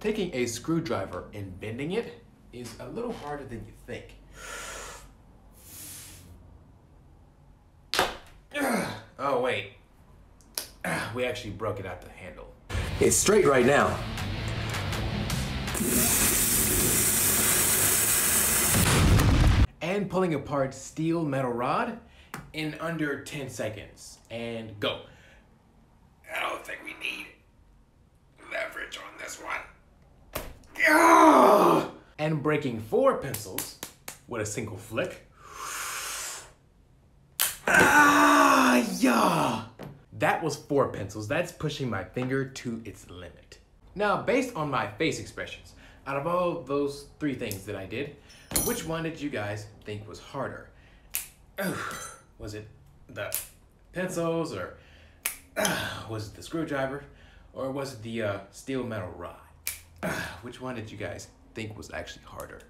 Taking a screwdriver and bending it is a little harder than you think. Oh wait, we actually broke it out the handle. It's straight right now. And pulling apart steel metal rod in under 10 seconds. And go. I don't think we need leverage on this one. And breaking 4 pencils with a single flick. Yeah. That was 4 pencils. That's pushing my finger to its limit. Now, based on my face expressions, out of all those 3 things that I did, which one did you guys think was harder? Was it the pencils, or was it the screwdriver, or was it the steel metal rod? Which one did you guys think was actually harder?